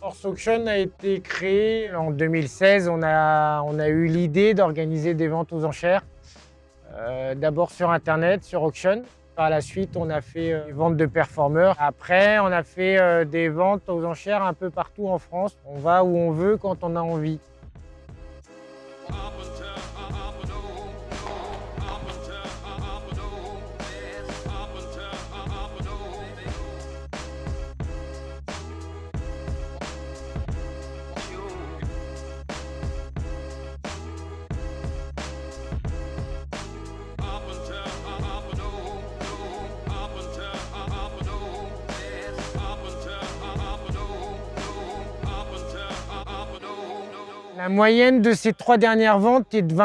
Horse Auction a été créé en 2016. On a eu l'idée d'organiser des ventes aux enchères, d'abord sur Internet, sur Auction. Par la suite, on a fait des ventes de performeurs. Après, on a fait des ventes aux enchères un peu partout en France. On va où on veut quand on a envie. La moyenne de ces 3 dernières ventes est de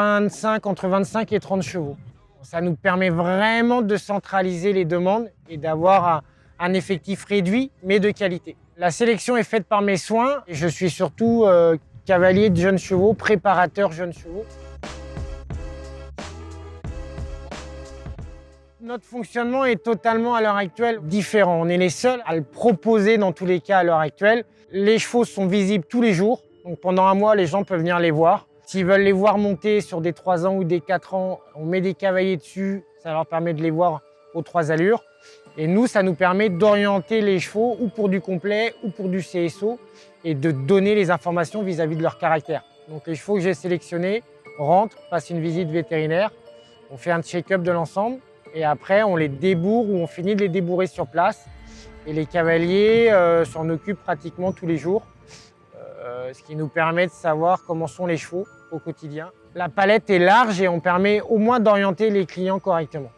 entre 25 et 30 chevaux. Ça nous permet vraiment de centraliser les demandes et d'avoir un effectif réduit, mais de qualité. La sélection est faite par mes soins et je suis surtout cavalier de jeunes chevaux, préparateur jeunes chevaux. Notre fonctionnement est totalement à l'heure actuelle différent. On est les seuls à le proposer dans tous les cas à l'heure actuelle. Les chevaux sont visibles tous les jours. Donc pendant un mois, les gens peuvent venir les voir. S'ils veulent les voir monter sur des 3 ans ou des 4 ans, on met des cavaliers dessus. Ça leur permet de les voir aux 3 allures. Et nous, ça nous permet d'orienter les chevaux ou pour du complet ou pour du CSO et de donner les informations vis-à-vis de leur caractère. Donc les chevaux que j'ai sélectionnés rentrent, passent une visite vétérinaire. On fait un check-up de l'ensemble et après, on les débourre ou on finit de les débourrer sur place. Et les cavaliers s'en occupent pratiquement tous les jours. Ce qui nous permet de savoir comment sont les chevaux au quotidien. La palette est large et on permet au moins d'orienter les clients correctement.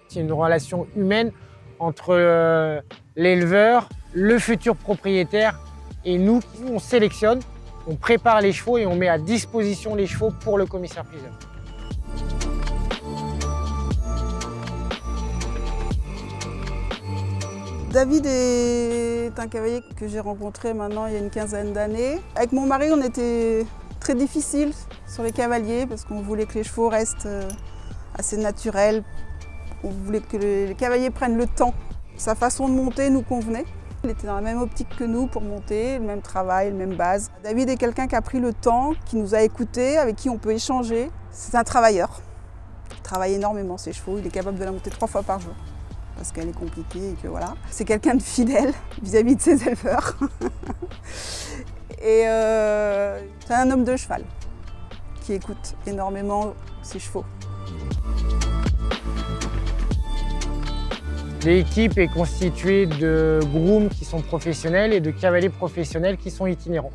C'est une relation humaine entre l'éleveur, le futur propriétaire et nous. On sélectionne, on prépare les chevaux et on met à disposition les chevaux pour le commissaire-priseur. David est un cavalier que j'ai rencontré maintenant il y a une quinzaine d'années. Avec mon mari, on était très difficile sur les cavaliers parce qu'on voulait que les chevaux restent assez naturels. On voulait que les cavaliers prennent le temps. Sa façon de monter nous convenait. Il était dans la même optique que nous pour monter, le même travail, la même base. David est quelqu'un qui a pris le temps, qui nous a écoutés, avec qui on peut échanger. C'est un travailleur. Il travaille énormément ses chevaux. Il est capable de la monter 3 fois par jour, parce qu'elle est compliquée et que voilà. C'est quelqu'un de fidèle vis-à-vis de ses éleveurs. Et c'est un homme de cheval qui écoute énormément ses chevaux. L'équipe est constituée de grooms qui sont professionnels et de cavaliers professionnels qui sont itinérants.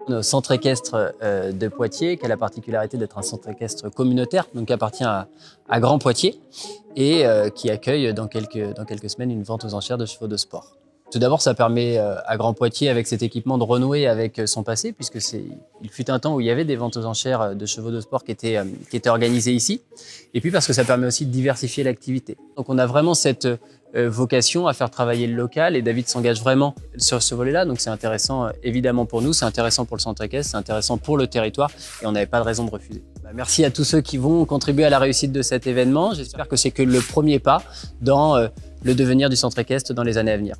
Le centre équestre de Poitiers, qui a la particularité d'être un centre équestre communautaire, donc qui appartient à Grand Poitiers et qui accueille dans quelques semaines une vente aux enchères de chevaux de sport. Tout d'abord, ça permet à Grand Poitiers, avec cet équipement, de renouer avec son passé, puisque il fut un temps où il y avait des ventes aux enchères de chevaux de sport qui étaient organisées ici. Et puis parce que ça permet aussi de diversifier l'activité. Donc on a vraiment cette vocation à faire travailler le local et David s'engage vraiment sur ce volet-là. Donc c'est intéressant évidemment pour nous, c'est intéressant pour le centre équestre, c'est intéressant pour le territoire et on n'avait pas de raison de refuser. Merci à tous ceux qui vont contribuer à la réussite de cet événement. J'espère que c'est que le premier pas dans le devenir du centre équestre dans les années à venir.